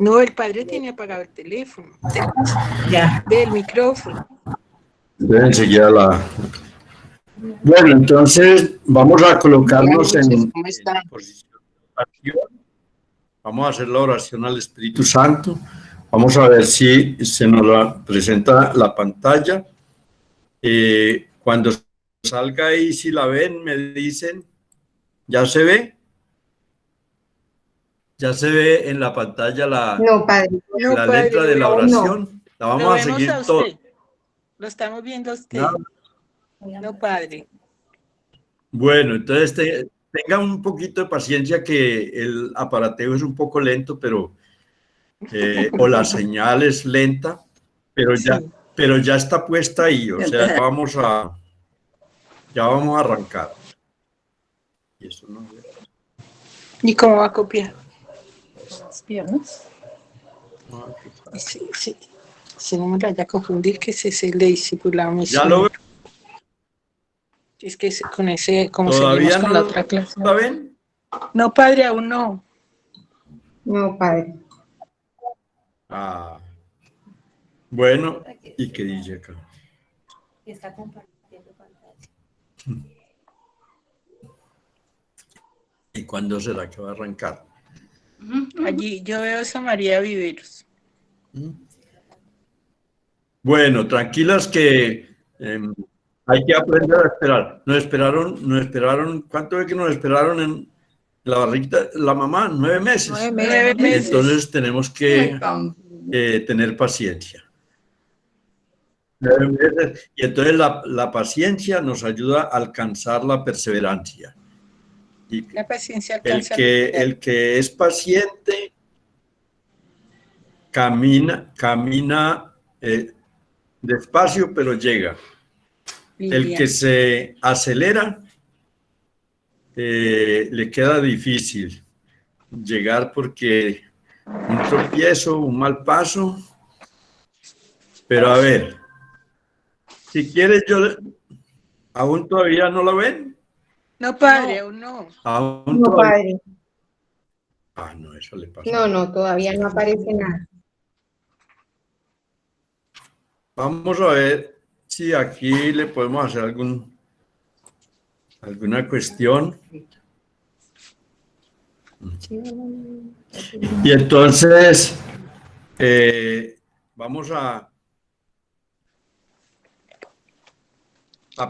No, el padre tiene apagado el teléfono, Ya. del micrófono. Enseguida la... Bueno, entonces vamos a colocarnos en posición de oración. Vamos a hacer la oración al Espíritu Santo. Vamos a ver si se nos presenta la pantalla. Cuando salga ahí, si la ven, me dicen, ¿ya se ve? ¿Ya se ve en la pantalla No, padre. No, la padre, letra de la no. oración? La lo vamos a vemos seguir a todo. usted. Lo estamos viendo a usted. Nada. No, padre. Bueno, entonces tenga un poquito de paciencia que el aparateo es un poco lento, pero o la señal es lenta, pero ya, Sí. pero ya está puesta ahí, o sea, ya vamos a arrancar. Y eso no es. ¿Y cómo va a copiar? Las piernas. Sí, sí. Si no me vaya a confundir que ese es el de discipulado Ya lo misionero. Es que con ese, como ¿Todavía seguimos con no la otra clase. la ven? No, padre, aún no. No, padre. Ah, bueno, ¿y qué dice acá? Está compartiendo pantalla. ¿Y cuándo será que va a arrancar? Allí yo veo a María Viveros. Bueno, tranquilas que hay que aprender a esperar. Nos esperaron, ¿cuánto es que nos esperaron en la barriguita? La mamá, 9 meses. 9 meses. Entonces tenemos que tener paciencia. 9 meses. Y entonces la paciencia nos ayuda a alcanzar la perseverancia. Y La paciencia el alcanza que es paciente camina despacio, pero llega. El que se acelera le queda difícil llegar porque un tropiezo, un mal paso. Pero a ver, si quieres ¿aún todavía no lo ven? No, padre, aún no. ¿Aún No, todavía? padre. Ah, no, eso le pasa. No, todavía no aparece nada. Vamos a ver si aquí le podemos hacer alguna cuestión. Y entonces vamos a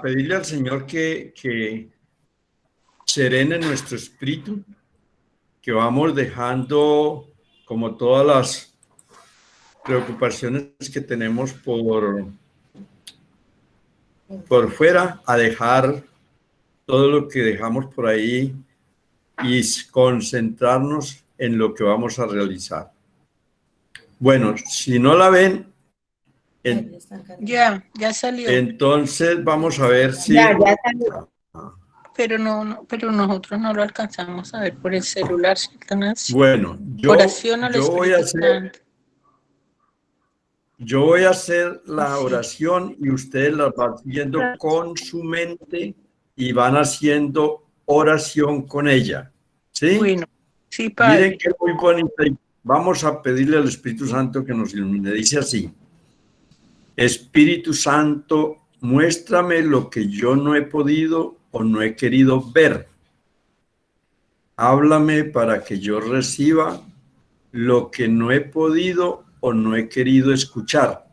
pedirle al Señor que serene nuestro espíritu, que vamos dejando como todas las preocupaciones que tenemos por fuera, a dejar todo lo que dejamos por ahí y concentrarnos en lo que vamos a realizar. Bueno, si no la ven, Ya salió. entonces vamos a ver si... Ya salió. Pero nosotros no lo alcanzamos a ver por el celular, ¿cierto, Nancy? Bueno, Oración al Espíritu Santo. Yo voy a hacer la oración y ustedes la van viendo con su mente y van haciendo oración con ella. ¿Sí? Bueno, sí, padre. Miren qué muy bonita. Vamos a pedirle al Espíritu Santo que nos ilumine. Dice así: Espíritu Santo, muéstrame lo que yo no he podido o no he querido ver. Háblame para que yo reciba lo que no he podido o no he querido escuchar.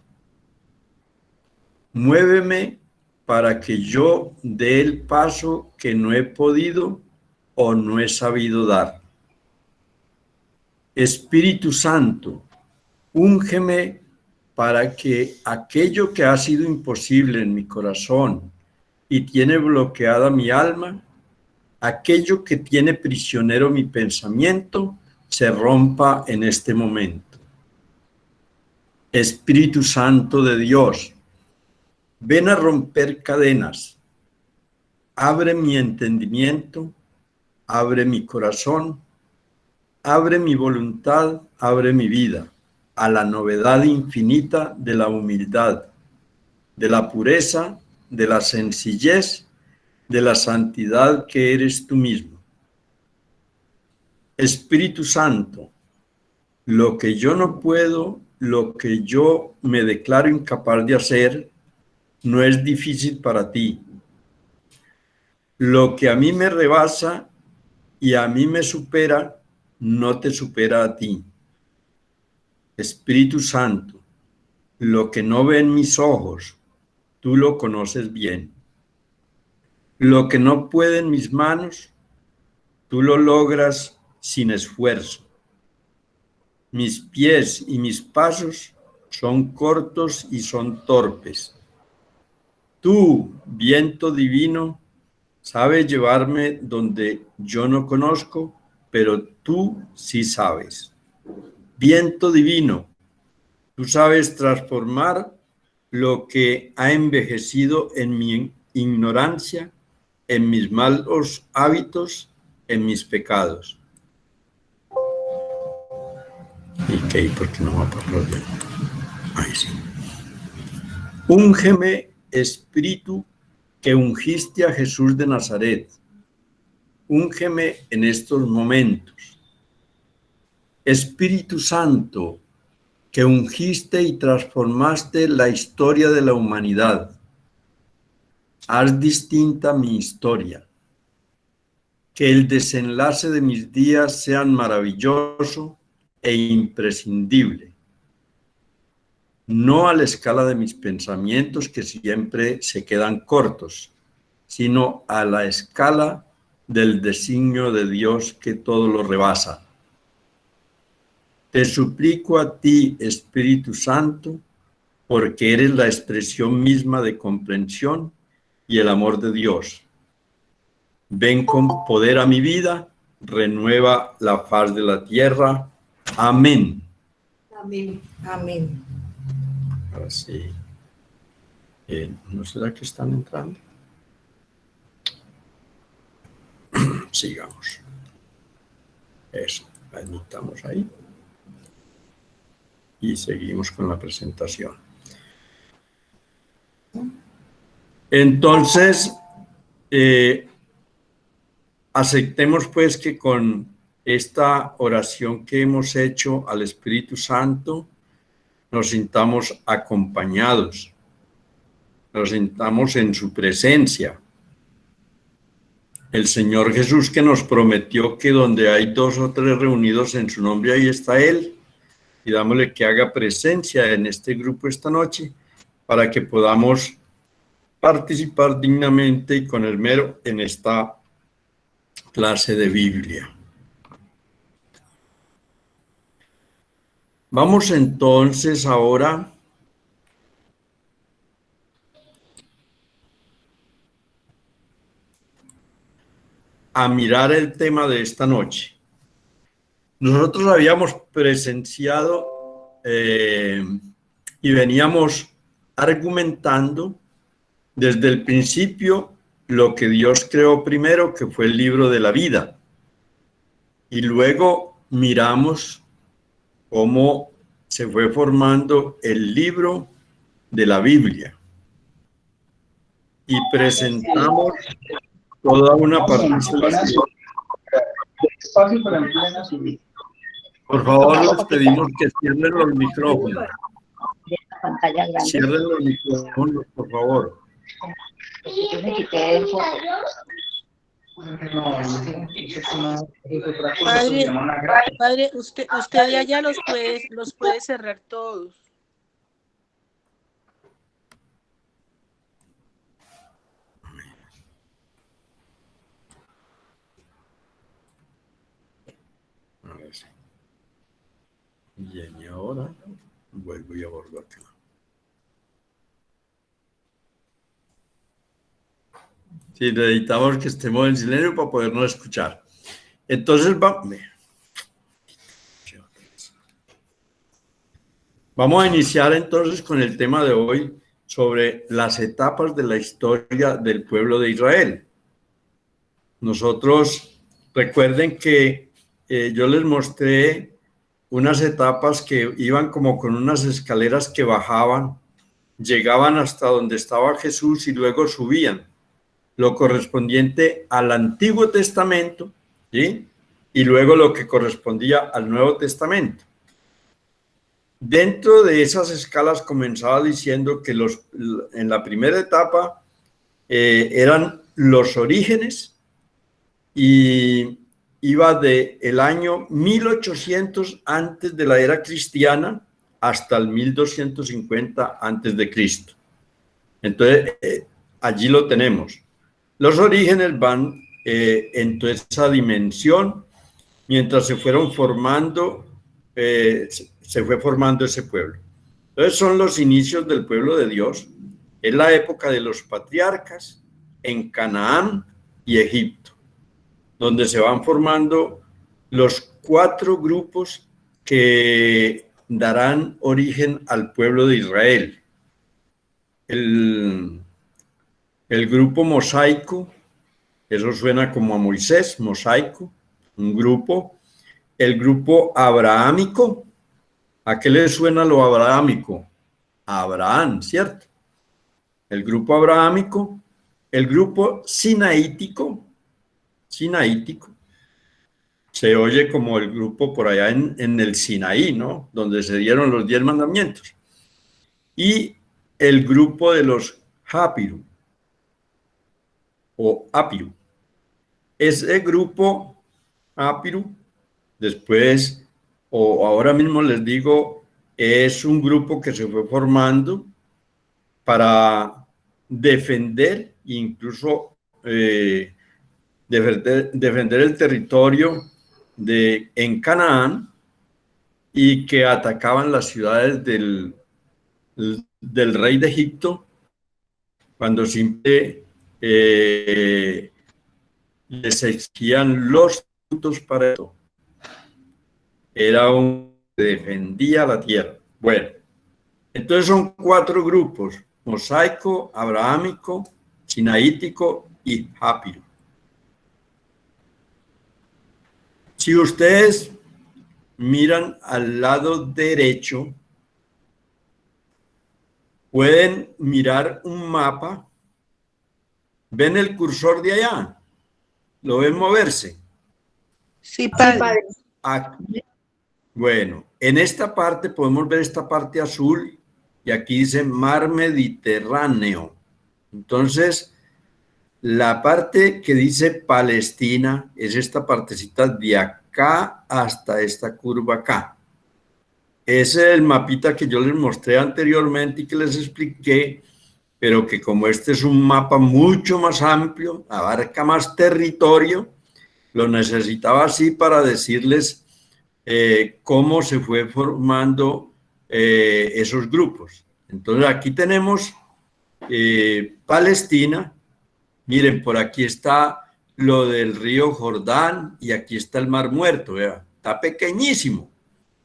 Muéveme para que yo dé el paso que no he podido o no he sabido dar. Espíritu Santo, úngeme para que aquello que ha sido imposible en mi corazón y tiene bloqueada mi alma, aquello que tiene prisionero mi pensamiento, se rompa en este momento. Espíritu Santo de Dios, ven a romper cadenas, abre mi entendimiento, abre mi corazón, abre mi voluntad, abre mi vida a la novedad infinita de la humildad, de la pureza, de la sencillez, de la santidad que eres tú mismo. Espíritu Santo, lo que yo no puedo, lo que yo me declaro incapaz de hacer, no es difícil para ti. Lo que a mí me rebasa y a mí me supera, no te supera a ti. Espíritu Santo, lo que no ven mis ojos, tú lo conoces bien. Lo que no pueden mis manos, tú lo logras sin esfuerzo. Mis pies y mis pasos son cortos y son torpes. Tú, viento divino, sabes llevarme donde yo no conozco, pero tú sí sabes. Viento divino, tú sabes transformar lo que ha envejecido en mi ignorancia, en mis malos hábitos, en mis pecados. ¿Y qué? ¿Por qué no va por los dedos? Ahí sí. Úngeme, Espíritu, que ungiste a Jesús de Nazaret. Úngeme en estos momentos. Espíritu Santo, que ungiste y transformaste la historia de la humanidad. Haz distinta mi historia. Que el desenlace de mis días sea maravilloso e imprescindible. No a la escala de mis pensamientos, que siempre se quedan cortos, sino a la escala del designio de Dios, que todo lo rebasa. Te suplico a ti, Espíritu Santo, porque eres la expresión misma de comprensión y el amor de Dios. Ven con poder a mi vida, renueva la faz de la tierra. Amén. Amén. Amén. Ahora sí. ¿No será que están entrando? Sigamos. Eso, admitamos ahí. Y seguimos con la presentación. Entonces, aceptemos pues que con esta oración que hemos hecho al Espíritu Santo, nos sintamos acompañados, nos sintamos en su presencia. El Señor Jesús, que nos prometió que donde hay 2 o 3 reunidos en su nombre, ahí está Él. Pidámosle que haga presencia en este grupo esta noche para que podamos participar dignamente y con esmero en esta clase de Biblia. Vamos entonces ahora a mirar el tema de esta noche. Nosotros habíamos presenciado y veníamos argumentando desde el principio lo que Dios creó primero, que fue el libro de la vida. Y luego miramos cómo se fue formando el libro de la Biblia. Y presentamos toda una participación. Espacio para en plena subida. Por favor, les pedimos que cierren los micrófonos. Cierren los micrófonos, por favor. Padre, usted de allá los puede cerrar todos. A ver si. Bien, y ahora vuelvo y abordo acá. Sí, necesitamos que estemos en silencio para podernos escuchar. Entonces, vamos a iniciar entonces con el tema de hoy sobre las etapas de la historia del pueblo de Israel. Nosotros, recuerden que yo les mostré unas etapas que iban como con unas escaleras que bajaban, llegaban hasta donde estaba Jesús y luego subían, lo correspondiente al Antiguo Testamento, ¿sí? Y luego lo que correspondía al Nuevo Testamento. Dentro de esas escalas comenzaba diciendo que en la primera etapa eran los orígenes y iba de el año 1800 antes de la era cristiana hasta el 1250 antes de Cristo. Entonces, allí lo tenemos. Los orígenes van en toda esa dimensión mientras se fueron formando, se fue formando ese pueblo. Entonces son los inicios del pueblo de Dios. Es la época de los patriarcas en Canaán y Egipto, donde se van formando los 4 grupos que darán origen al pueblo de Israel. El grupo mosaico, eso suena como a Moisés, mosaico, un grupo. El grupo abrahámico, ¿a qué le suena lo abrahámico? A Abraham, ¿cierto? El grupo abrahámico. El grupo sinaítico, se oye como el grupo por allá en el Sinaí, ¿no? Donde se dieron los 10 mandamientos. Y el grupo de los Hapiru, o Apiru. Ese grupo Apiru, después, o ahora mismo les digo, es un grupo que se fue formando para defender, incluso defender el territorio en Canaán, y que atacaban las ciudades del rey de Egipto cuando siempre les exigían los tributos para eso. Era un que defendía la tierra. Bueno, entonces son 4 grupos: mosaico, abrahámico, sinaítico y Hapiru. Si ustedes miran al lado derecho, pueden mirar un mapa. ¿Ven el cursor de allá? ¿Lo ven moverse? Sí, padre. Aquí. Bueno, en esta parte podemos ver esta parte azul y aquí dice Mar Mediterráneo. Entonces, la parte que dice Palestina es esta partecita de acá hasta esta curva acá. Ese es el mapita que yo les mostré anteriormente y que les expliqué, pero que como este es un mapa mucho más amplio, abarca más territorio, lo necesitaba así para decirles cómo se fue formando esos grupos. Entonces aquí tenemos Palestina. Miren, por aquí está lo del río Jordán y aquí está el Mar Muerto. Vea, está pequeñísimo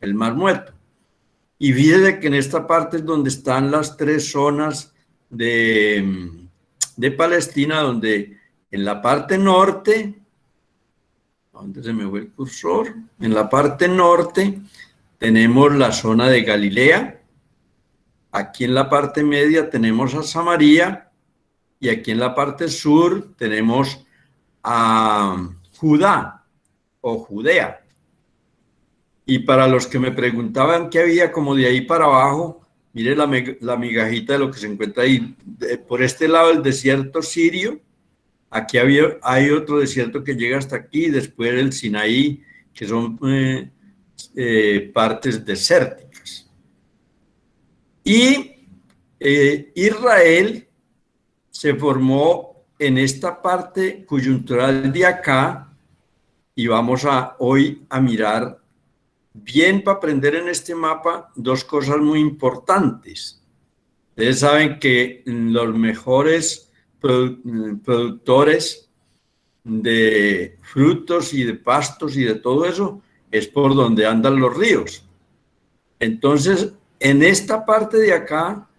el Mar Muerto. Y fíjense que en esta parte es donde están las 3 zonas de Palestina, donde en la parte norte, ¿dónde se me fue el cursor? En la parte norte tenemos la zona de Galilea, aquí en la parte media tenemos a Samaria y aquí en la parte sur tenemos a Judá o Judea. Y para los que me preguntaban qué había como de ahí para abajo, mire la migajita de lo que se encuentra ahí. Por este lado el desierto sirio, aquí hay otro desierto que llega hasta aquí, después el Sinaí, que son partes desérticas. Y Israel se formó en esta parte coyuntural de acá, y vamos hoy a mirar bien para aprender en este mapa 2 cosas muy importantes. Ustedes saben que los mejores productores de frutos y de pastos y de todo eso es por donde andan los ríos. Entonces, en esta parte de acá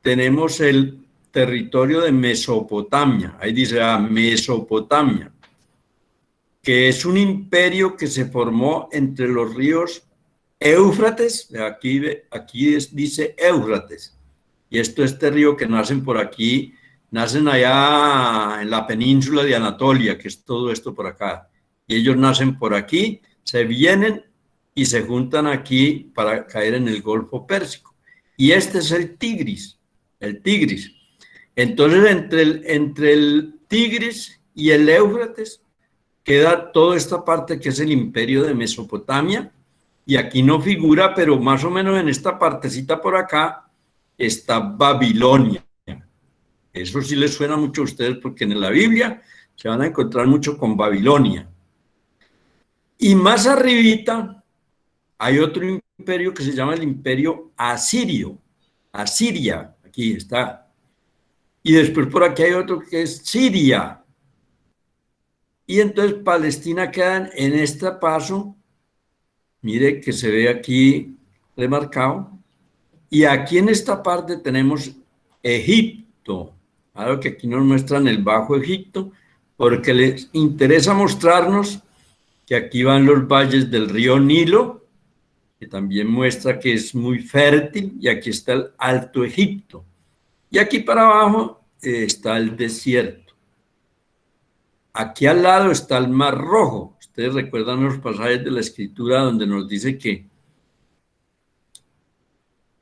tenemos el territorio de Mesopotamia. Ahí dice Mesopotamia, que es un imperio que se formó entre los ríos Éufrates, aquí dice Éufrates, y esto es este río que nacen por aquí, nacen allá en la península de Anatolia, que es todo esto por acá, y ellos nacen por aquí, se vienen y se juntan aquí para caer en el Golfo Pérsico. Y este es el Tigris, el Tigris. Entonces, entre el Tigris y el Éufrates queda toda esta parte que es el imperio de Mesopotamia, y aquí no figura, pero más o menos en esta partecita por acá está Babilonia. Eso sí les suena mucho a ustedes porque en la Biblia se van a encontrar mucho con Babilonia. Y más arribita hay otro imperio que se llama el imperio asirio. Asiria, aquí está. Y después por aquí hay otro que es Siria. Y entonces Palestina queda en este paso, mire que se ve aquí remarcado, y aquí en esta parte tenemos Egipto, algo que aquí nos muestran el Bajo Egipto, porque les interesa mostrarnos que aquí van los valles del río Nilo, que también muestra que es muy fértil, y aquí está el Alto Egipto. Y aquí para abajo está el desierto. Aquí al lado está el Mar Rojo. Ustedes recuerdan los pasajes de la Escritura donde nos dice que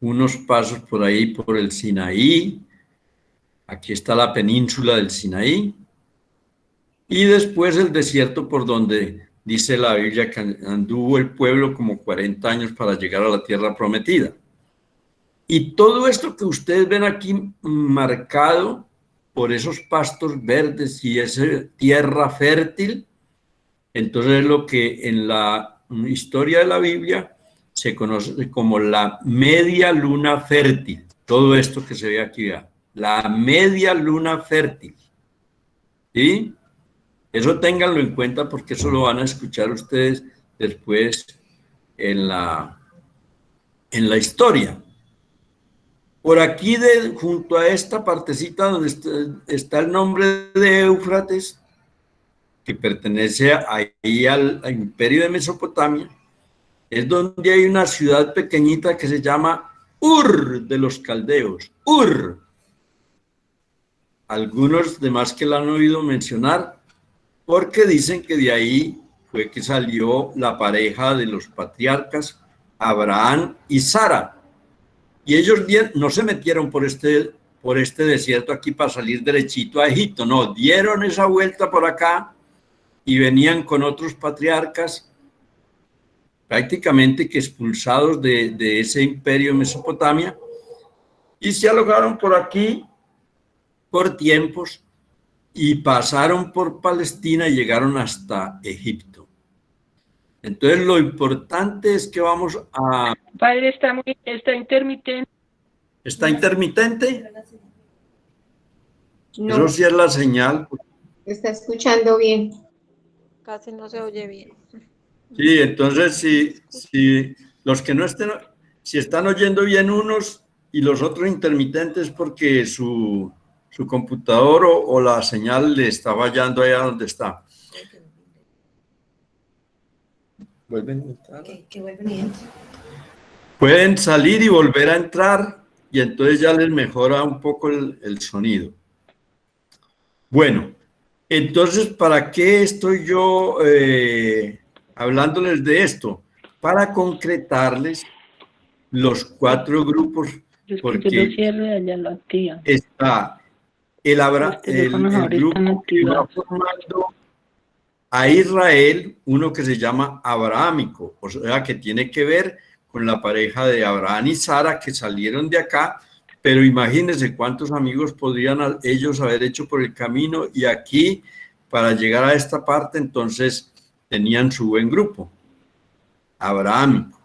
unos pasos por ahí por el Sinaí, aquí está la península del Sinaí, y después el desierto por donde dice la Biblia que anduvo el pueblo como 40 años para llegar a la tierra prometida. Y todo esto que ustedes ven aquí marcado por esos pastos verdes y esa tierra fértil, entonces es lo que en la historia de la Biblia se conoce como la media luna fértil. Todo esto que se ve aquí, la media luna fértil. ¿Sí? Eso ténganlo en cuenta porque eso lo van a escuchar ustedes después en la historia. Por aquí, junto a esta partecita donde está el nombre de Éufrates, que pertenece ahí al imperio de Mesopotamia, es donde hay una ciudad pequeñita que se llama Ur de los caldeos. Ur. Algunos demás que la han oído mencionar, porque dicen que de ahí fue que salió la pareja de los patriarcas Abraham y Sara. Y ellos bien, no se metieron por este desierto aquí para salir derechito a Egipto, no, dieron esa vuelta por acá y venían con otros patriarcas prácticamente que expulsados de ese imperio de Mesopotamia, y se alojaron por aquí por tiempos y pasaron por Palestina y llegaron hasta Egipto. Entonces lo importante es que vamos a... Padre, está intermitente. ¿Está intermitente? No, Eso sí es la señal. está escuchando bien. Casi no se oye bien. Sí, entonces si los que no estén, si están oyendo bien unos y los otros intermitentes porque su computador o la señal le está fallando allá donde está. ¿Vuelven a entrar? Que vuelven y entren. Pueden salir y volver a entrar y entonces ya les mejora un poco el sonido. Bueno, entonces, ¿para qué estoy yo hablándoles de esto? Para concretarles los 4 grupos, porque está el grupo que va formando a Israel, uno que se llama abrahámico, o sea, que tiene que ver con la pareja de Abraham y Sara que salieron de acá, pero imagínense cuántos amigos podrían ellos haber hecho por el camino, y aquí, para llegar a esta parte, entonces tenían su buen grupo, abrahámico.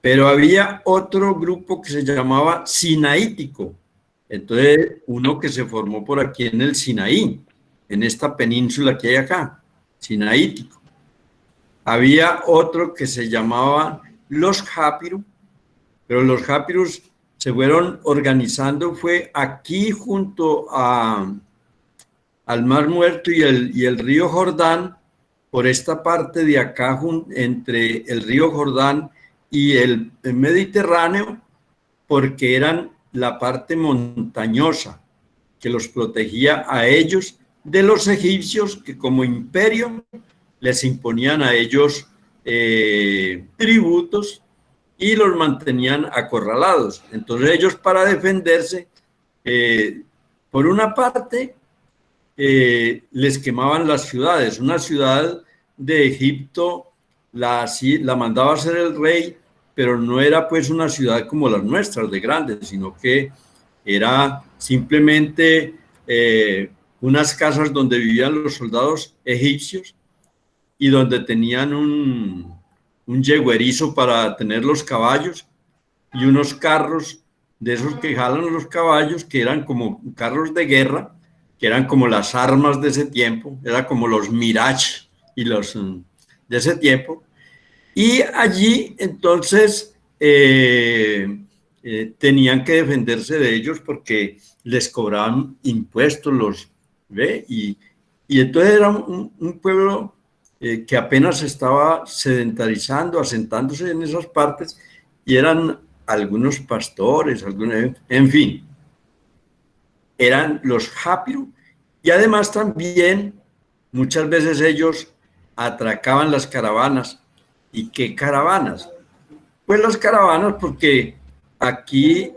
Pero había otro grupo que se llamaba sinaítico, entonces uno que se formó por aquí en el Sinaí, en esta península que hay acá, sinaítico. Había otro que se llamaba los Jápiros, pero los Jápiros se fueron organizando, fue aquí junto al Mar Muerto y el río Jordán, por esta parte de acá, entre el río Jordán y el Mediterráneo, porque eran la parte montañosa que los protegía a ellos de los egipcios, que como imperio les imponían a ellos tributos y los mantenían acorralados. Entonces ellos, para defenderse, por una parte, les quemaban las ciudades. Una ciudad de Egipto la mandaba a hacer el rey, pero no era pues una ciudad como las nuestras de grandes, sino que era simplemente unas casas donde vivían los soldados egipcios y donde tenían un yeguerizo para tener los caballos y unos carros de esos que jalan los caballos, que eran como carros de guerra, que eran como las armas de ese tiempo, era como los Mirage y los de ese tiempo. Y allí entonces tenían que defenderse de ellos porque les cobraban impuestos, ¿ve? Y entonces era un pueblo que apenas estaba sedentarizando, asentándose en esas partes, y eran algunos pastores, en fin, eran los Japiro, y además también muchas veces ellos atracaban las caravanas. ¿Y qué caravanas? Pues las caravanas, porque aquí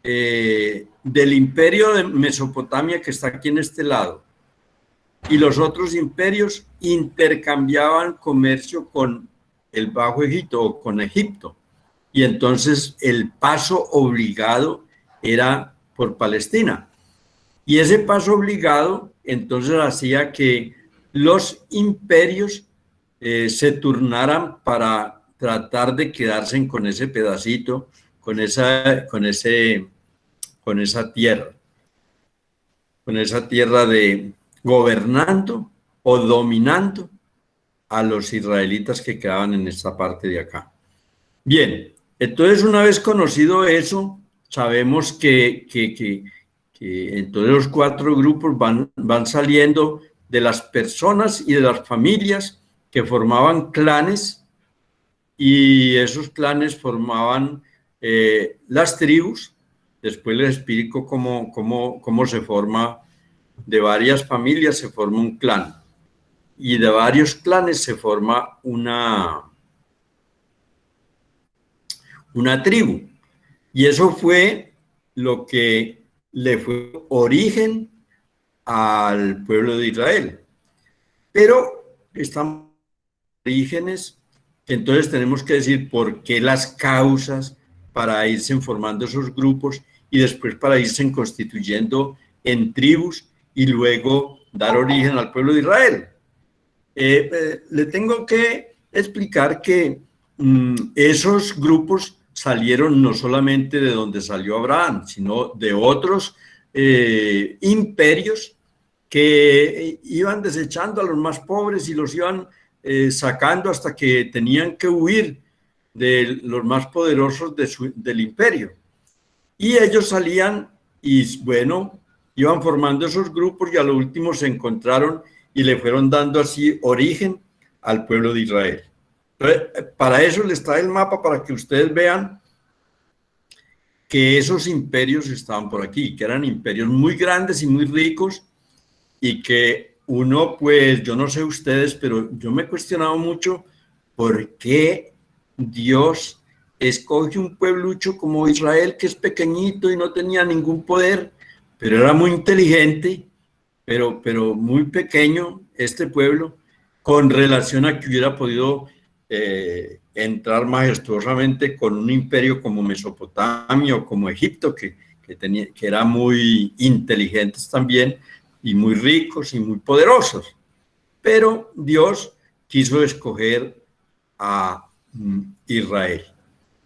del imperio de Mesopotamia, que está aquí en este lado, y los otros imperios intercambiaban comercio con el Bajo Egipto o con Egipto. Y entonces el paso obligado era por Palestina. Y ese paso obligado entonces hacía que los imperios se turnaran para tratar de quedarse con ese pedacito, con esa tierra de gobernando o dominando a los israelitas que quedaban en esta parte de acá. Bien, entonces una vez conocido eso, sabemos que entonces los 4 grupos van saliendo de las personas y de las familias que formaban clanes, y esos clanes formaban las tribus. Después les explico cómo se forma. De varias familias se forma un clan, y de varios clanes se forma una tribu. Y eso fue lo que le fue origen al pueblo de Israel. Pero están orígenes, entonces tenemos que decir por qué, las causas para irse formando esos grupos y después para irse constituyendo en tribus y luego dar origen al pueblo de Israel. Le tengo que explicar que esos grupos salieron no solamente de donde salió Abraham, sino de otros imperios que iban desechando a los más pobres y los iban sacando hasta que tenían que huir de los más poderosos del imperio. Y ellos salían y, bueno, iban formando esos grupos, y a lo último se encontraron y le fueron dando así origen al pueblo de Israel. Entonces, para eso les trae el mapa, para que ustedes vean que esos imperios estaban por aquí, que eran imperios muy grandes y muy ricos, y que uno, pues, yo no sé ustedes, pero yo me he cuestionado mucho por qué Dios escoge un pueblucho como Israel, que es pequeñito y no tenía ningún poder, pero era muy inteligente, pero muy pequeño este pueblo, con relación a que hubiera podido entrar majestuosamente con un imperio como Mesopotamia o como Egipto, que eran muy inteligentes también, y muy ricos y muy poderosos. Pero Dios quiso escoger a Israel.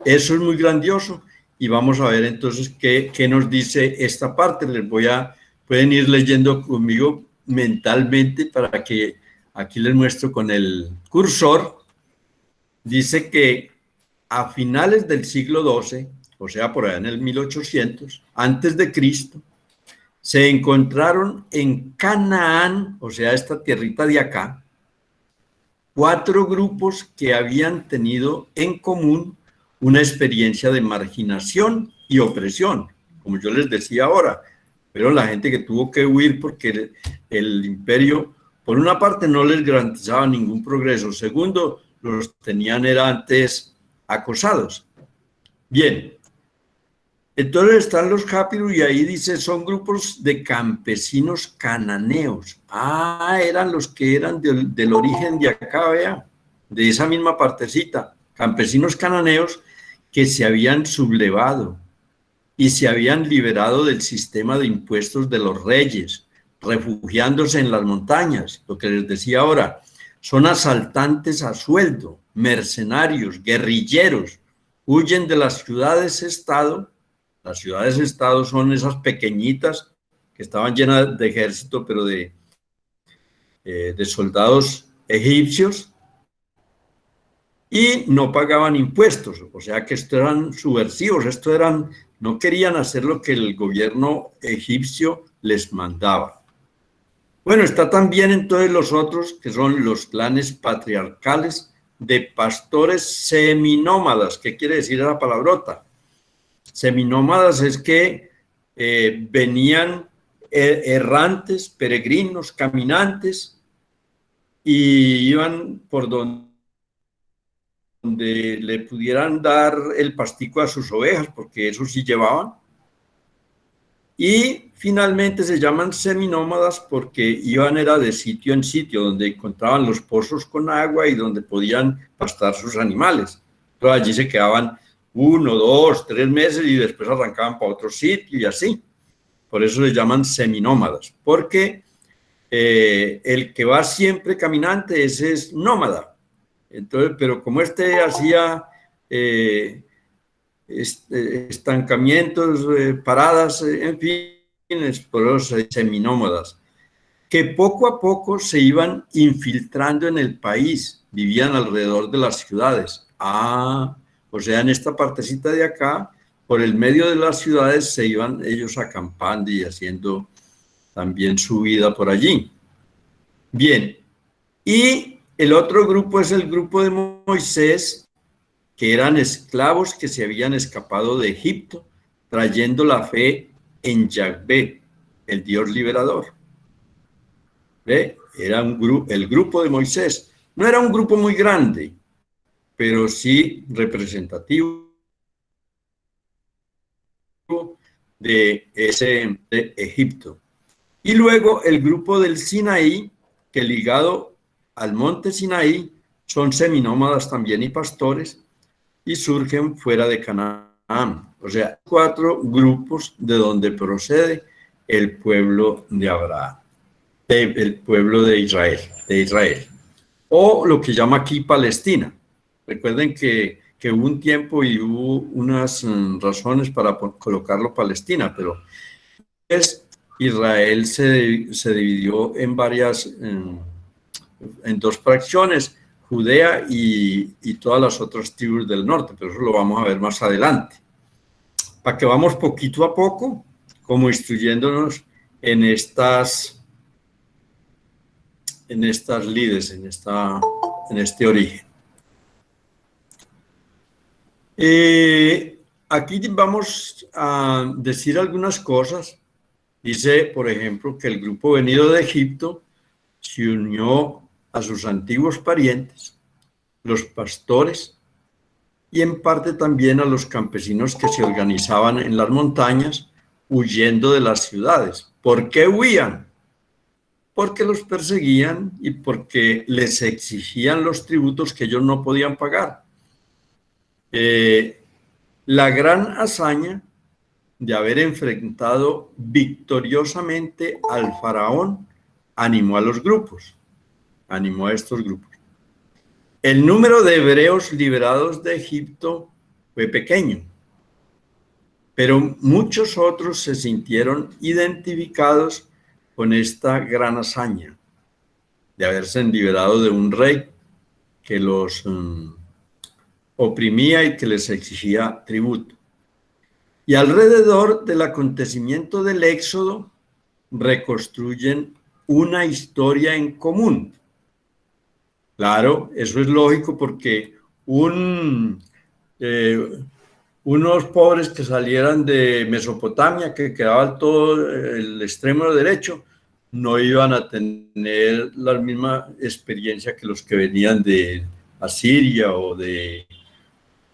Eso es muy grandioso, y vamos a ver entonces qué nos dice esta parte. Pueden ir leyendo conmigo mentalmente, para que aquí les muestro con el cursor. Dice que a finales del siglo XII, o sea, por allá en el 1800, antes de Cristo, se encontraron en Canaán, o sea, esta tierrita de acá, 4 grupos que habían tenido en común una experiencia de marginación y opresión, como yo les decía ahora. Pero la gente que tuvo que huir porque el imperio, por una parte, no les garantizaba ningún progreso. Segundo, los tenían era antes acosados. Bien, entonces están los Jápiros y ahí dice, son grupos de campesinos cananeos. Ah, eran los que eran del origen de acá, vea, de esa misma partecita, campesinos cananeos que se habían sublevado y se habían liberado del sistema de impuestos de los reyes, refugiándose en las montañas, lo que les decía ahora, son asaltantes a sueldo, mercenarios, guerrilleros, huyen de las ciudades-estado. Las ciudades-estado son esas pequeñitas que estaban llenas de ejército, pero de soldados egipcios, y no pagaban impuestos, o sea que estos eran subversivos, no querían hacer lo que el gobierno egipcio les mandaba. Bueno, está también entonces los otros, que son los clanes patriarcales de pastores seminómadas. ¿Qué quiere decir esa palabrota? Seminómadas es que venían errantes, peregrinos, caminantes, y iban por donde le pudieran dar el pastico a sus ovejas, porque eso sí llevaban. Y finalmente se llaman seminómadas porque iban era de sitio en sitio, donde encontraban los pozos con agua y donde podían pastar sus animales. Entonces allí se quedaban 1, 2, 3 meses y después arrancaban para otro sitio y así. Por eso se llaman seminómadas, porque el que va siempre caminante, ese es nómada. Entonces, pero como hacía estancamientos, paradas, en fin, por los seminómadas, que poco a poco se iban infiltrando en el país, vivían alrededor de las ciudades. O sea, en esta partecita de acá, por el medio de las ciudades se iban ellos acampando y haciendo también su vida por allí. Bien, y el otro grupo es el grupo de Moisés, que eran esclavos que se habían escapado de Egipto, trayendo la fe en Yahvé, el Dios liberador. ¿Ve? Era el grupo de Moisés. No era un grupo muy grande, pero sí representativo de Egipto. Y luego el grupo del Sinaí, que ligado al monte Sinaí, son seminómadas también y pastores, y surgen fuera de Canaán. O sea, 4 grupos de donde procede el pueblo de Abraham, el pueblo de Israel, o lo que llama aquí Palestina. Recuerden que hubo un tiempo y hubo unas razones para colocarlo Palestina, pero Israel se dividió en varias, en 2 fracciones, Judea y todas las otras tribus del norte, pero eso lo vamos a ver más adelante. Para que vamos poquito a poco, como instruyéndonos en estas lides, en este origen. Aquí vamos a decir algunas cosas. Dice, por ejemplo, que el grupo venido de Egipto se unió a sus antiguos parientes, los pastores, y en parte también a los campesinos que se organizaban en las montañas, huyendo de las ciudades. ¿Por qué huían? Porque los perseguían y porque les exigían los tributos que ellos no podían pagar. La gran hazaña de haber enfrentado victoriosamente al faraón animó a los grupos, animó a estos grupos. El número de hebreos liberados de Egipto fue pequeño, pero muchos otros se sintieron identificados con esta gran hazaña de haberse liberado de un rey que los oprimía y que les exigía tributo. Y alrededor del acontecimiento del Éxodo reconstruyen una historia en común. Claro, eso es lógico porque unos pobres que salieran de Mesopotamia, que quedaba todo el extremo derecho, no iban a tener la misma experiencia que los que venían de Asiria o de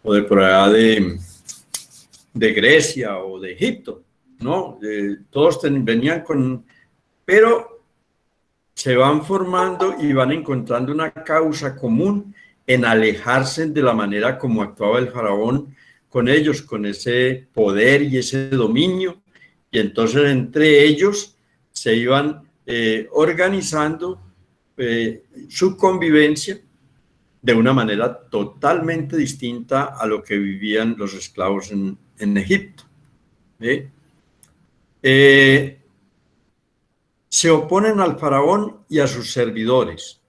por allá de Grecia o de Egipto, ¿no? Todos venían con... Pero se van formando y van encontrando una causa común en alejarse de la manera como actuaba el faraón con ellos, con ese poder y ese dominio, y entonces entre ellos se iban organizando su convivencia de una manera totalmente distinta a lo que vivían los esclavos en Egipto. Se oponen al faraón y a sus servidores.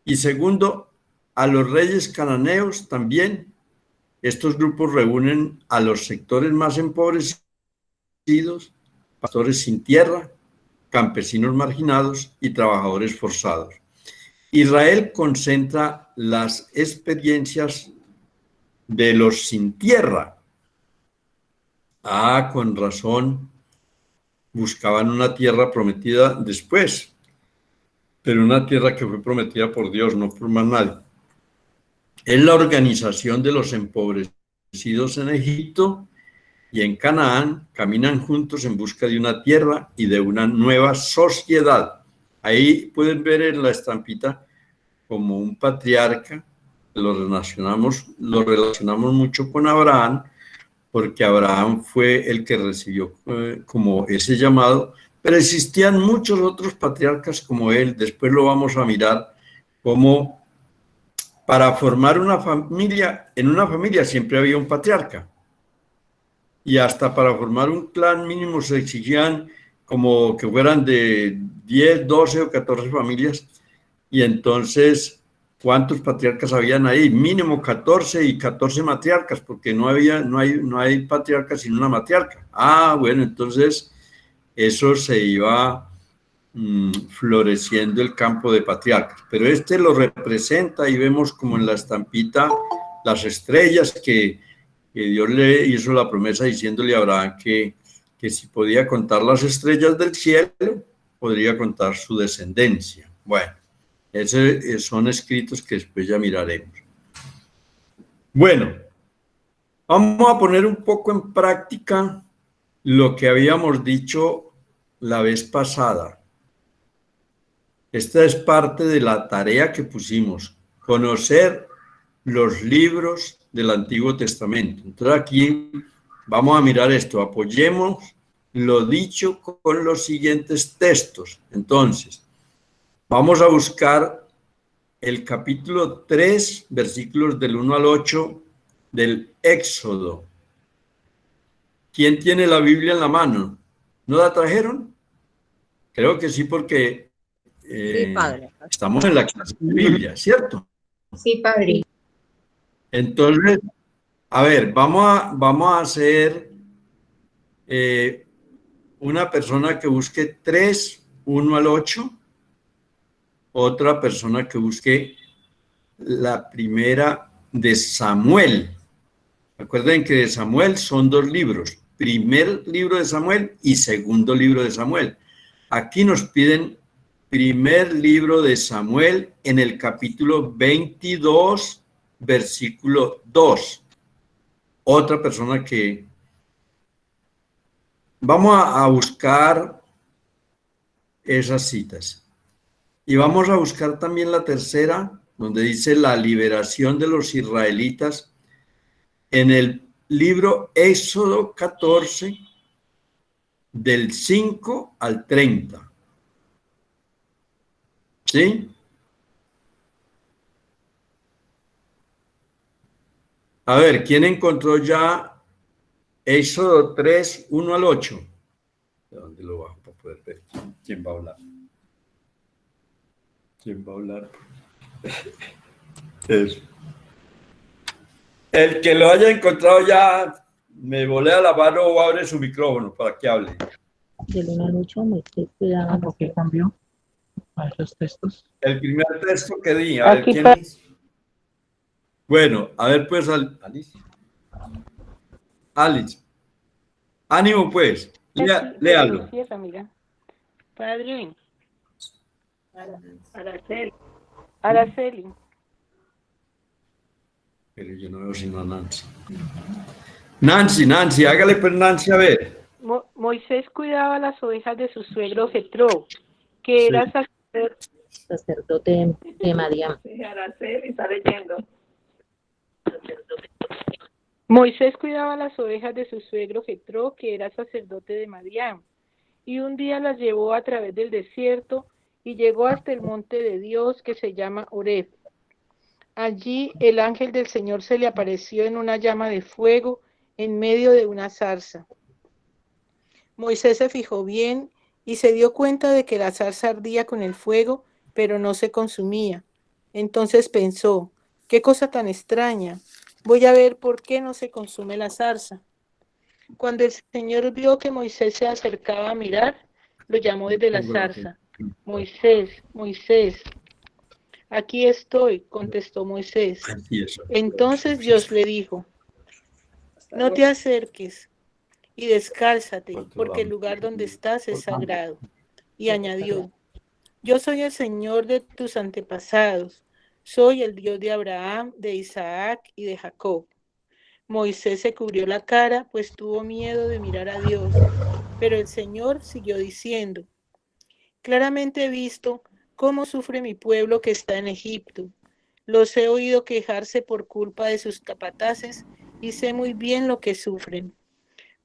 Y segundo, a los reyes cananeos también. Estos grupos reúnen a los sectores más empobrecidos, pastores sin tierra, campesinos marginados y trabajadores forzados. Israel concentra las experiencias de los sin tierra. Con razón, buscaban una tierra prometida después, pero una tierra que fue prometida por Dios, no por más nadie. Es la organización de los empobrecidos en Egipto y en Canaán, caminan juntos en busca de una tierra y de una nueva sociedad. Ahí pueden ver en la estampita como un patriarca, lo relacionamos mucho con Abraham, porque Abraham fue el que recibió como ese llamado, pero existían muchos otros patriarcas como él. Después lo vamos a mirar como para formar una familia, en una familia siempre había un patriarca, y hasta para formar un clan mínimo se exigían como que fueran de 10, 12 o 14 familias, y entonces, ¿cuántos patriarcas habían ahí? Mínimo 14 y 14 matriarcas, porque no hay patriarcas sin una matriarca. Bueno, entonces eso se iba floreciendo el campo de patriarcas. Pero este lo representa y vemos como en la estampita las estrellas que Dios le hizo la promesa diciéndole a Abraham que si podía contar las estrellas del cielo, podría contar su descendencia. Bueno, esos son escritos que después ya miraremos. Bueno, vamos a poner un poco en práctica lo que habíamos dicho la vez pasada. Esta es parte de la tarea que pusimos, conocer los libros del Antiguo Testamento. Entonces aquí vamos a mirar esto, apoyemos lo dicho con los siguientes textos. Entonces, vamos a buscar el capítulo 3, versículos del 1 al 8 del Éxodo. ¿Quién tiene la Biblia en la mano? ¿No la trajeron? Creo que sí, porque Sí, padre. estamos en la clase de Biblia, ¿cierto? Sí, padre. Entonces, a ver, vamos a hacer una persona que busque 3, 1 al 8, otra persona que busque la primera de Samuel. Recuerden que de Samuel son 2 libros, primer libro de Samuel y segundo libro de Samuel. Aquí nos piden primer libro de Samuel en el capítulo 22, versículo 2. Otra persona que... Vamos a buscar esas citas. Y vamos a buscar también la tercera, donde dice la liberación de los israelitas en el libro Éxodo 14, del 5 al 30. ¿Sí? A ver, ¿quién encontró ya Éxodo 3, 1 al 8? ¿De dónde lo bajo para poder ver? ¿Quién va a hablar? ¿Quién va a hablar? Eso. El que lo haya encontrado ya me volea la mano o abre su micrófono para que hable. Del 1 al 8 me estoy cuidando. ¿Por qué cambió a esos textos? El primer texto que di, a ver Aquí quién es. Bueno, a ver pues, Alice. Alice. Ánimo pues, léalo. Sí, amiga. Padre. Araceli. Pero yo no veo sino a Nancy. Nancy, hágale pues Nancy a ver. Moisés cuidaba las ovejas de su suegro Jetro, que era sacerdote de Madián. Araceli está leyendo. Moisés cuidaba las ovejas de su suegro Jetro, que era sacerdote de Madián, y un día las llevó a través del desierto y llegó hasta el monte de Dios que se llama Horeb. Allí el ángel del Señor se le apareció en una llama de fuego en medio de una zarza. Moisés se fijó bien y se dio cuenta de que la zarza ardía con el fuego, pero no se consumía. Entonces pensó, qué cosa tan extraña, voy a ver por qué no se consume la zarza. Cuando el Señor vio que Moisés se acercaba a mirar, lo llamó desde la zarza. Moisés, Moisés. Aquí estoy, contestó Moisés. Entonces Dios le dijo, no te acerques y descálzate, porque el lugar donde estás es sagrado. Y añadió, yo soy el Señor de tus antepasados, soy el Dios de Abraham, de Isaac y de Jacob. Moisés se cubrió la cara, pues tuvo miedo de mirar a Dios, pero el Señor siguió diciendo, claramente he visto cómo sufre mi pueblo que está en Egipto. Los he oído quejarse por culpa de sus capataces y sé muy bien lo que sufren.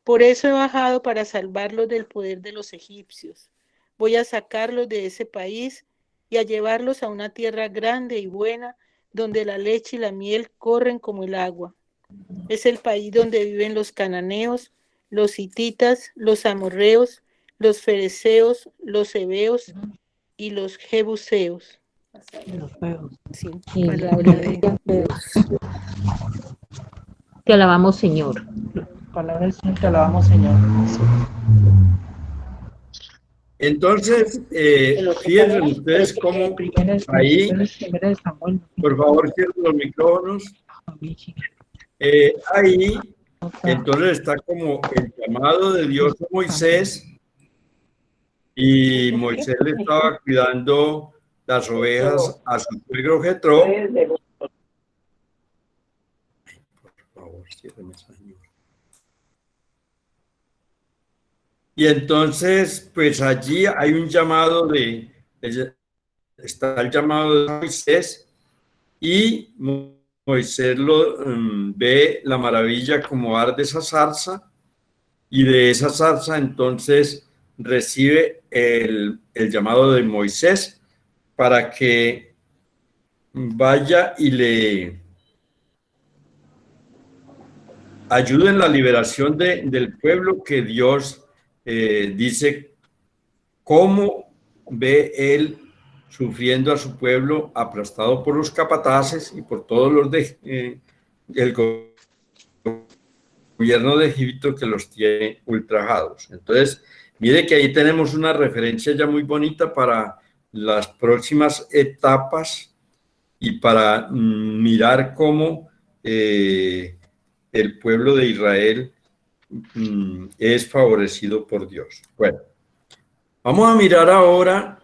Por eso he bajado para salvarlos del poder de los egipcios. Voy a sacarlos de ese país y a llevarlos a una tierra grande y buena, donde la leche y la miel corren como el agua. Es el país donde viven los cananeos, los hititas, los amorreos, los fereceos, los heveos y los jebuseos. Sí, palabra de Te alabamos, Señor. Palabra del Señor, te alabamos, Señor. Entonces, fíjense ustedes cómo ahí, por favor, cierren los micrófonos. Ahí, entonces está como el llamado de Dios a Moisés, y Moisés le estaba cuidando las ovejas a su suegro Jetro. Por favor, ciérreme, Señor. Y entonces, pues allí hay un llamado está el llamado de Moisés, y Moisés ve la maravilla como arde esa zarza, y de esa zarza entonces recibe el llamado de Moisés para que vaya y le ayude en la liberación del pueblo que Dios dice cómo ve él sufriendo a su pueblo aplastado por los capataces y por todos los el gobierno de Egipto que los tiene ultrajados. Entonces, mire que ahí tenemos una referencia ya muy bonita para las próximas etapas y para mirar cómo el pueblo de Israel es favorecido por Dios. Bueno, vamos a mirar ahora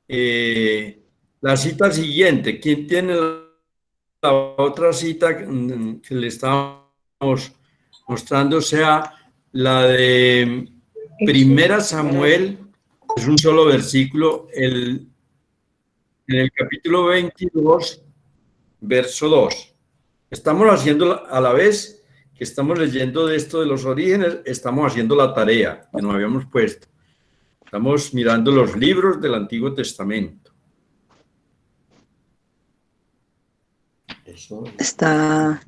la cita siguiente. ¿Quién tiene la otra cita que le estamos mostrando? Sea la de Primera Samuel, es un solo versículo, en el capítulo 22, verso 2. Estamos haciendo a la vez que estamos leyendo de esto de los orígenes, estamos haciendo la tarea que nos habíamos puesto. Estamos mirando los libros del Antiguo Testamento. Eso está.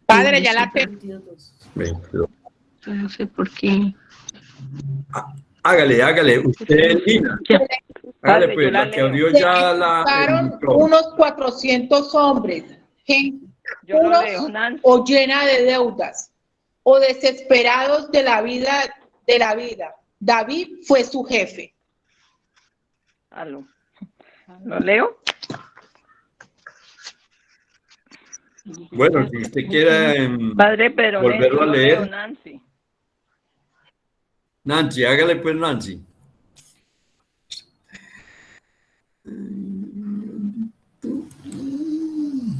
Padre, ya la tengo. 22. No sé por qué. Hágale, usted, Lina. Hágale, pues, la que abrió ya la... Unos 400 hombres, gente puros o llena de deudas, o desesperados de la vida. David fue su jefe. ¿Lo leo? Bueno, si usted quiere Padre, pero volverlo a leer. leo, Nancy. Nancy, hágale pues, Nancy.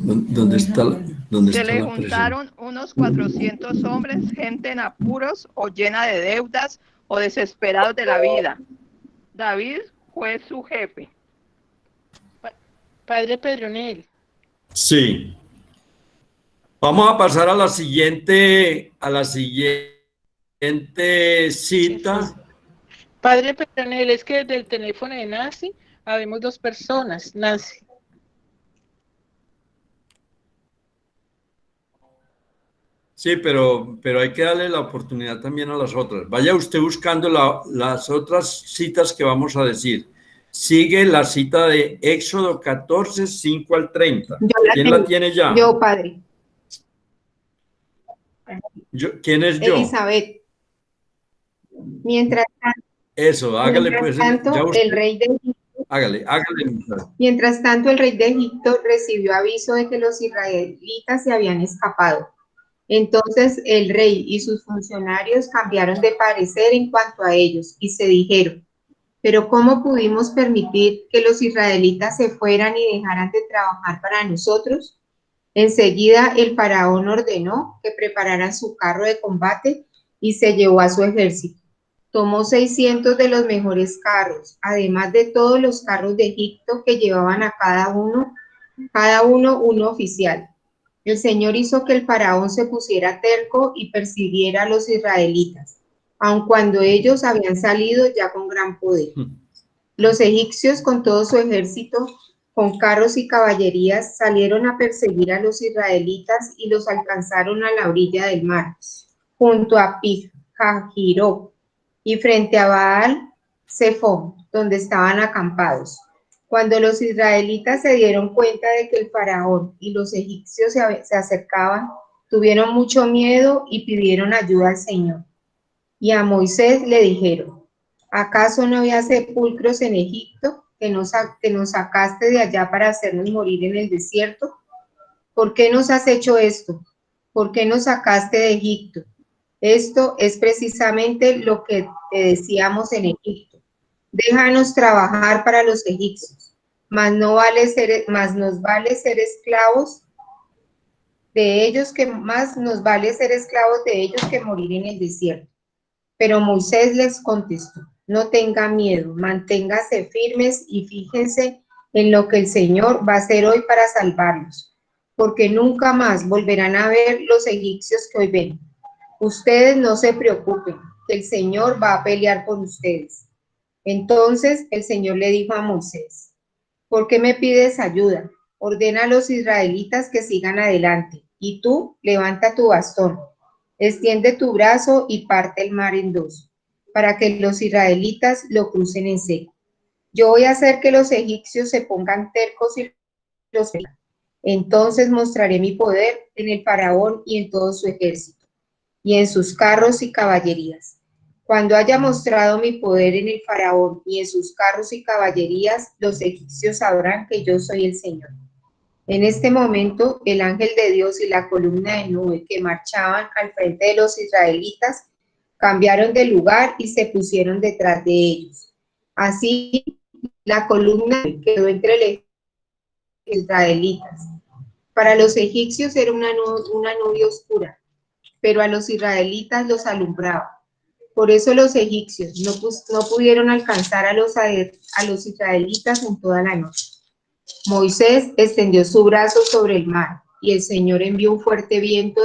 ¿Dónde está la Se le presencia? juntaron unos 400 hombres, gente en apuros o llena de deudas o desesperados de la vida. David fue su jefe. Padre Pedronel. Sí. Vamos a pasar a la siguiente cita. Padre Pedronel, es que desde el teléfono de Nancy habemos 2 personas. Nancy. Sí, pero hay que darle la oportunidad también a las otras. Vaya usted buscando las otras citas que vamos a decir. Sigue la cita de Éxodo 14, 5 al 30. ¿Quién la tiene ya? Yo, padre. ¿Quién es yo? Elizabeth. Mientras Eso, hágale pues. tanto, el rey de Egipto, hágale. mientras tanto, el rey de Egipto recibió aviso de que los israelitas se habían escapado. Entonces el rey y sus funcionarios cambiaron de parecer en cuanto a ellos y se dijeron: ¿pero cómo pudimos permitir que los israelitas se fueran y dejaran de trabajar para nosotros? Enseguida el faraón ordenó que prepararan su carro de combate y se llevó a su ejército. Tomó 600 de los mejores carros, además de todos los carros de Egipto que llevaban a cada uno un oficial. El Señor hizo que el faraón se pusiera terco y persiguiera a los israelitas, aun cuando ellos habían salido ya con gran poder. Los egipcios, con todo su ejército, con carros y caballerías, salieron a perseguir a los israelitas y los alcanzaron a la orilla del mar, junto a Pi-Hahirot y frente a Baal-Zephón, donde estaban acampados. Cuando los israelitas se dieron cuenta de que el faraón y los egipcios se acercaban, tuvieron mucho miedo y pidieron ayuda al Señor. Y a Moisés le dijeron: ¿acaso no había sepulcros en Egipto que nos sacaste de allá para hacernos morir en el desierto? ¿Por qué nos has hecho esto? ¿Por qué nos sacaste de Egipto? Esto es precisamente lo que te decíamos en Egipto: déjanos trabajar para los egipcios, mas nos vale ser esclavos de ellos que morir en el desierto. Pero Moisés les contestó: no tengan miedo, manténganse firmes y fíjense en lo que el Señor va a hacer hoy para salvarlos, porque nunca más volverán a ver los egipcios que hoy ven. Ustedes no se preocupen, que el Señor va a pelear por ustedes. Entonces el Señor le dijo a Moisés: ¿por qué me pides ayuda? Ordena a los israelitas que sigan adelante, y tú levanta tu bastón, extiende tu brazo y parte el mar en 2, para que los israelitas lo crucen en seco. Yo voy a hacer que los egipcios se pongan tercos y los pegan. Entonces mostraré mi poder en el faraón y en todo su ejército, y en sus carros y caballerías. Cuando haya mostrado mi poder en el faraón y en sus carros y caballerías, los egipcios sabrán que yo soy el Señor. En este momento, el ángel de Dios y la columna de nube que marchaban al frente de los israelitas cambiaron de lugar y se pusieron detrás de ellos. Así, la columna quedó entre los israelitas. Para los egipcios era una nube oscura, pero a los israelitas los alumbraba. Por eso los egipcios no pudieron alcanzar a los israelitas en toda la noche. Moisés extendió su brazo sobre el mar, y el Señor envió un fuerte viento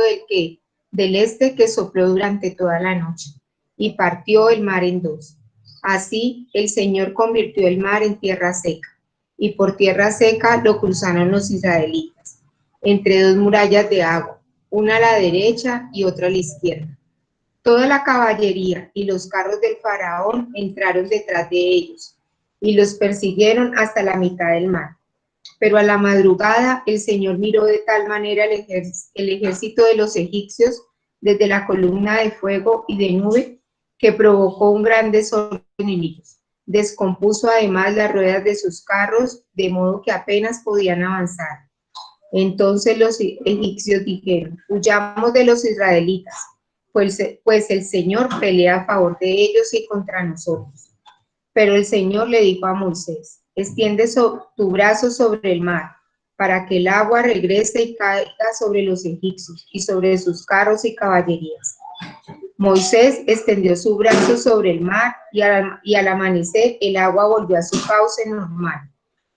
del este que sopló durante toda la noche, y partió el mar en 2. Así, el Señor convirtió el mar en tierra seca, y por tierra seca lo cruzaron los israelitas, entre 2 murallas de agua, una a la derecha y otra a la izquierda. Toda la caballería y los carros del faraón entraron detrás de ellos, y los persiguieron hasta la mitad del mar. Pero a la madrugada el Señor miró de tal manera el ejército de los egipcios desde la columna de fuego y de nube que provocó un gran desorden en ellos. Descompuso además las ruedas de sus carros, de modo que apenas podían avanzar. Entonces los egipcios dijeron: huyamos de los israelitas, pues el Señor pelea a favor de ellos y contra nosotros. Pero el Señor le dijo a Moisés: extiende tu brazo sobre el mar, para que el agua regrese y caiga sobre los egipcios y sobre sus carros y caballerías. Moisés extendió su brazo sobre el mar y al amanecer el agua volvió a su cauce normal.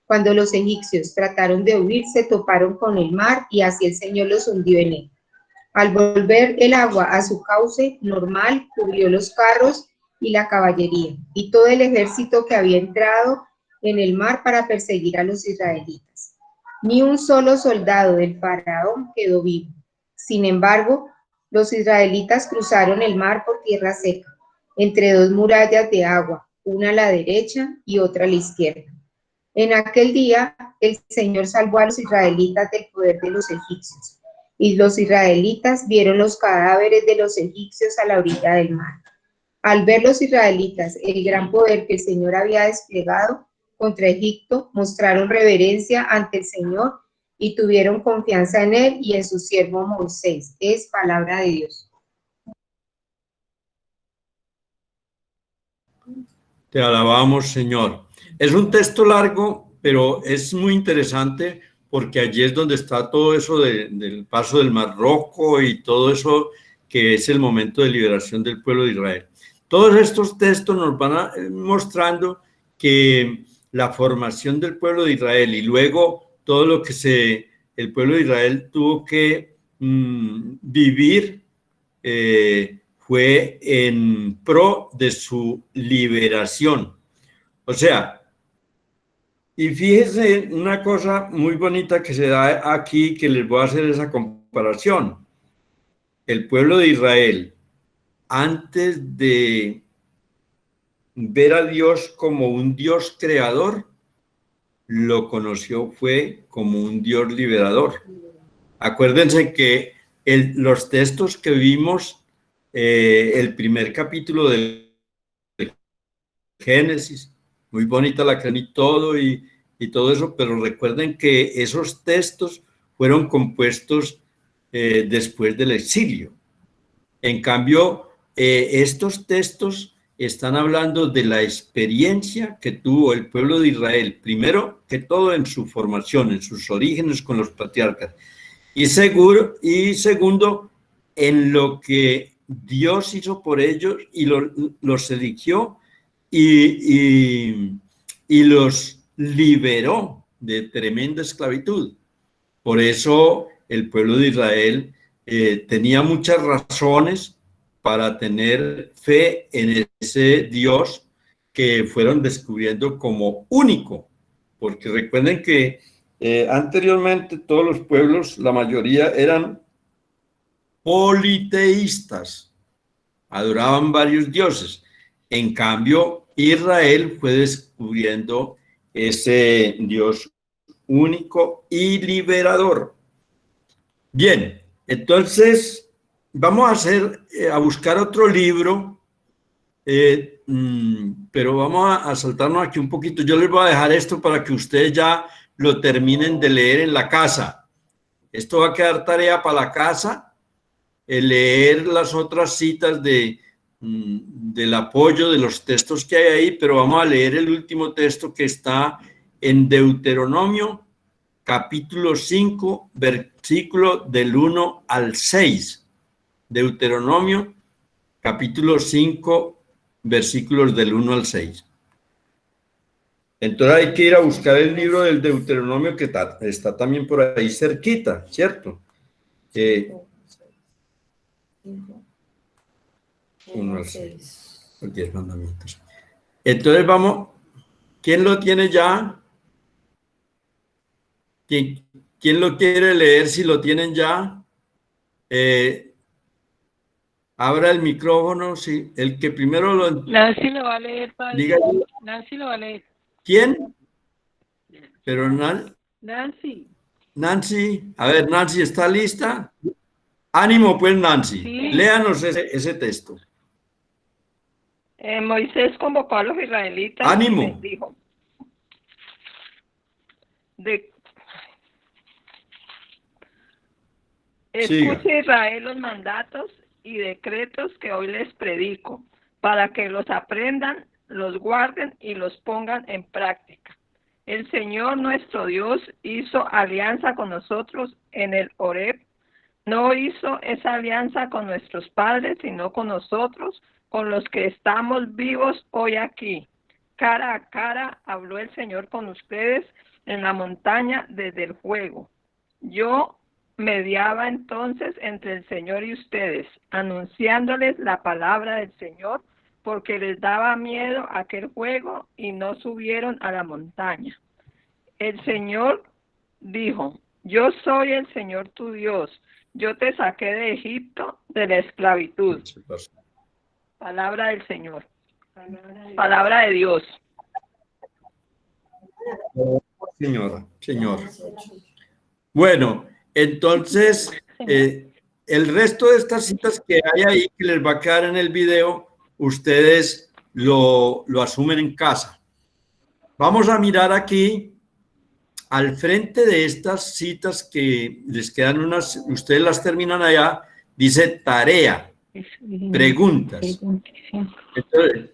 Cuando los egipcios trataron de huir, se toparon con el mar y así el Señor los hundió en él. Al volver el agua a su cauce normal, cubrió los carros y la caballería y todo el ejército que había entrado en el mar para perseguir a los israelitas. Ni un solo soldado del faraón quedó vivo. Sin embargo, los israelitas cruzaron el mar por tierra seca, entre dos murallas de agua, una a la derecha y otra a la izquierda. En aquel día, el Señor salvó a los israelitas del poder de los egipcios, y los israelitas vieron los cadáveres de los egipcios a la orilla del mar. Al ver los israelitas el gran poder que el Señor había desplegado contra Egipto, mostraron reverencia ante el Señor y tuvieron confianza en él y en su siervo Moisés. Es palabra de Dios. Te alabamos, Señor. Es un texto largo, pero es muy interesante porque allí es donde está todo eso del paso del Mar Rojo y todo eso que es el momento de liberación del pueblo de Israel. Todos estos textos nos van mostrando que la formación del pueblo de Israel y luego todo lo que el pueblo de Israel tuvo que vivir fue en pro de su liberación. O sea, y fíjense una cosa muy bonita que se da aquí, que les voy a hacer esa comparación. El pueblo de Israel, antes de ver a Dios como un Dios creador, lo conoció fue como un Dios liberador. Acuérdense que los textos que vimos, el primer capítulo del Génesis, muy bonita la creen y todo eso, pero recuerden que esos textos fueron compuestos después del exilio. En cambio, estos textos están hablando de la experiencia que tuvo el pueblo de Israel, primero que todo en su formación, en sus orígenes con los patriarcas, y segundo, en lo que Dios hizo por ellos y los eligió y los liberó de tremenda esclavitud. Por eso el pueblo de Israel tenía muchas razones para tener fe en ese Dios que fueron descubriendo como único, porque recuerden que anteriormente todos los pueblos, la mayoría eran politeístas, adoraban varios dioses. En cambio, Israel fue descubriendo ese Dios único y liberador. Bien, entonces vamos a buscar otro libro, pero vamos a saltarnos aquí un poquito. Yo les voy a dejar esto para que ustedes ya lo terminen de leer en la casa. Esto va a quedar tarea para la casa, leer las otras citas del apoyo de los textos que hay ahí, pero vamos a leer el último texto que está en Deuteronomio, capítulo 5, versículo del 1 al 6. Deuteronomio, capítulo 5, versículos del 1 al 6. Entonces hay que ir a buscar el libro del Deuteronomio que está también por ahí cerquita, ¿cierto? 1 al 6. Los 10 mandamientos. Entonces vamos, ¿quién lo tiene ya? ¿Quién lo quiere leer si lo tienen ya? Abra el micrófono, sí. El que primero lo... Nancy lo va a leer, padre. Diga. Nancy lo va a leer. ¿Quién? Pero Nancy. Nancy. A ver, Nancy, ¿está lista? Ánimo, pues, Nancy. Sí. Léanos ese texto. Moisés convocó a los israelitas ¡Ánimo! y les dijo: Escuche, Israel, los mandatos y decretos que hoy les predico, para que los aprendan, los guarden y los pongan en práctica. El Señor nuestro Dios hizo alianza con nosotros en el Horeb. No hizo esa alianza con nuestros padres, sino con nosotros, con los que estamos vivos hoy aquí. Cara a cara habló el Señor con ustedes en la montaña desde el fuego. Yo mediaba entonces entre el Señor y ustedes, anunciándoles la palabra del Señor, porque les daba miedo aquel fuego y no subieron a la montaña. El Señor dijo: yo soy el Señor tu Dios, yo te saqué de Egipto, de la esclavitud. Palabra del Señor. Palabra de Dios. Señor. Bueno, entonces, el resto de estas citas que hay ahí, que les va a quedar en el video, ustedes lo asumen en casa. Vamos a mirar aquí, al frente de estas citas que les quedan unas, ustedes las terminan allá, dice tarea, preguntas. Entonces,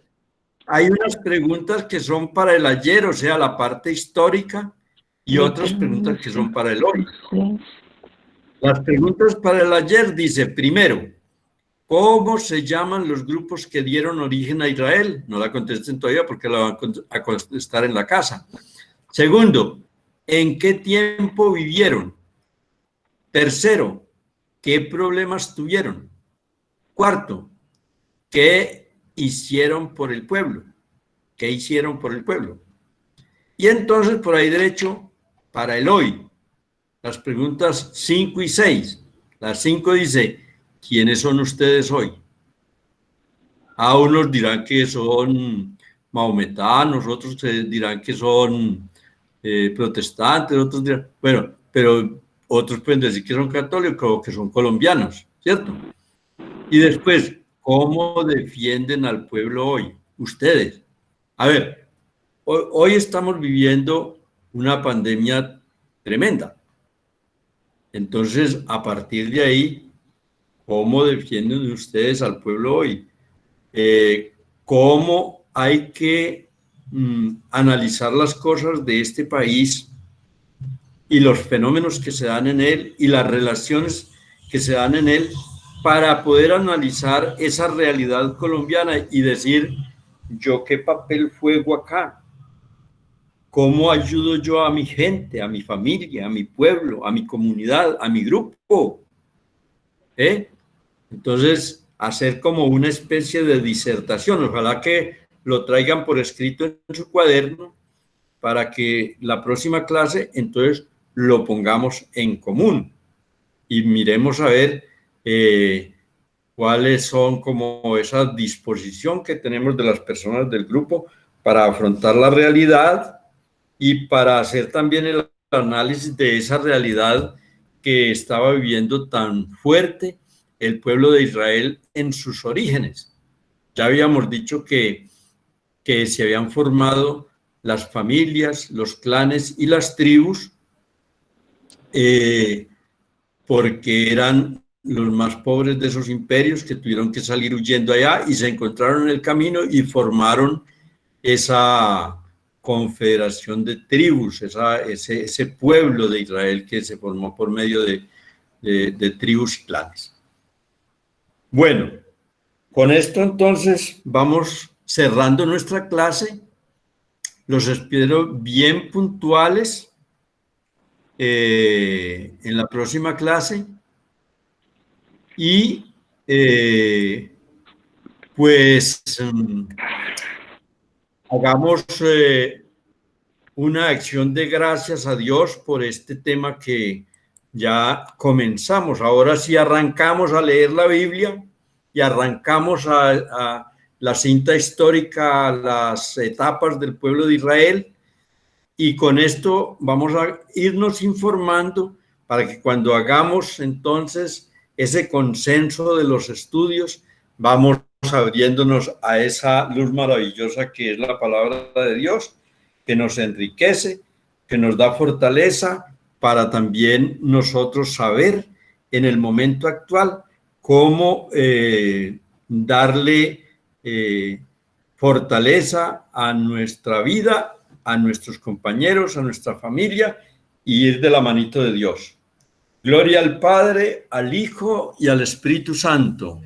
hay unas preguntas que son para el ayer, o sea, la parte histórica, y otras preguntas que son para el hoy. Las preguntas para el ayer dice, primero, ¿cómo se llaman los grupos que dieron origen a Israel? No la contesten todavía porque la van a contestar en la casa. Segundo, ¿en qué tiempo vivieron? Tercero, ¿qué problemas tuvieron? Cuarto, ¿qué hicieron por el pueblo? ¿Qué hicieron por el pueblo? Y entonces por ahí derecho, para el hoy, las preguntas 5 y 6. Las 5 dice, ¿quiénes son ustedes hoy? A unos dirán que son mahometanos, otros dirán que son protestantes, otros dirán, bueno, pero otros pueden decir que son católicos o que son colombianos, ¿cierto? Y después, ¿cómo defienden al pueblo hoy? Ustedes. A ver, hoy estamos viviendo una pandemia tremenda. Entonces, a partir de ahí, ¿cómo defienden ustedes al pueblo hoy? ¿Cómo hay que analizar las cosas de este país y los fenómenos que se dan en él y las relaciones que se dan en él para poder analizar esa realidad colombiana y decir, ¿yo qué papel juego acá? ¿Cómo ayudo yo a mi gente, a mi familia, a mi pueblo, a mi comunidad, a mi grupo? Entonces, hacer como una especie de disertación. Ojalá que lo traigan por escrito en su cuaderno para que la próxima clase, entonces, lo pongamos en común y miremos a ver cuáles son como esa disposición que tenemos de las personas del grupo para afrontar la realidad y para hacer también el análisis de esa realidad que estaba viviendo tan fuerte el pueblo de Israel en sus orígenes. Ya habíamos dicho que se habían formado las familias, los clanes y las tribus porque eran los más pobres de esos imperios que tuvieron que salir huyendo allá y se encontraron en el camino y formaron esa confederación de tribus, ese pueblo de Israel que se formó por medio de tribus y clanes. Bueno, con esto entonces vamos cerrando nuestra clase. Los espero bien puntuales en la próxima clase y pues hagamos una acción de gracias a Dios por este tema que ya comenzamos. Ahora sí arrancamos a leer la Biblia y arrancamos a la cinta histórica, las etapas del pueblo de Israel, y con esto vamos a irnos informando para que cuando hagamos entonces ese consenso de los estudios, vamos abriéndonos a esa luz maravillosa que es la palabra de Dios, que nos enriquece, que nos da fortaleza para también nosotros saber en el momento actual cómo darle fortaleza a nuestra vida a nuestros compañeros, a nuestra familia y ir de la manito de Dios. Gloria al Padre, al Hijo y al Espíritu Santo.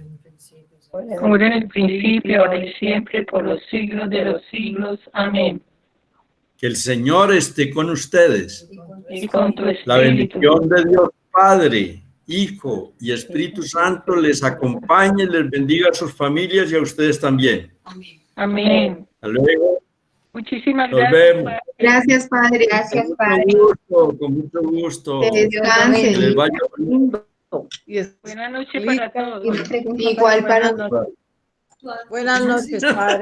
Como era en el principio, ahora y siempre, por los siglos de los siglos. Amén. Que el Señor esté con ustedes. Y con tu espíritu. La bendición de Dios Padre, Hijo y Espíritu Santo les acompañe, les bendiga a sus familias y a ustedes también. Amén. Hasta luego. Muchísimas Nos gracias. vemos. Padre. Gracias, Padre. Gracias, Padre. Con mucho gusto. Que descansen. Que les vaya bien. Buenas noches para todos. Igual para nosotros. Buenas noches, Padre.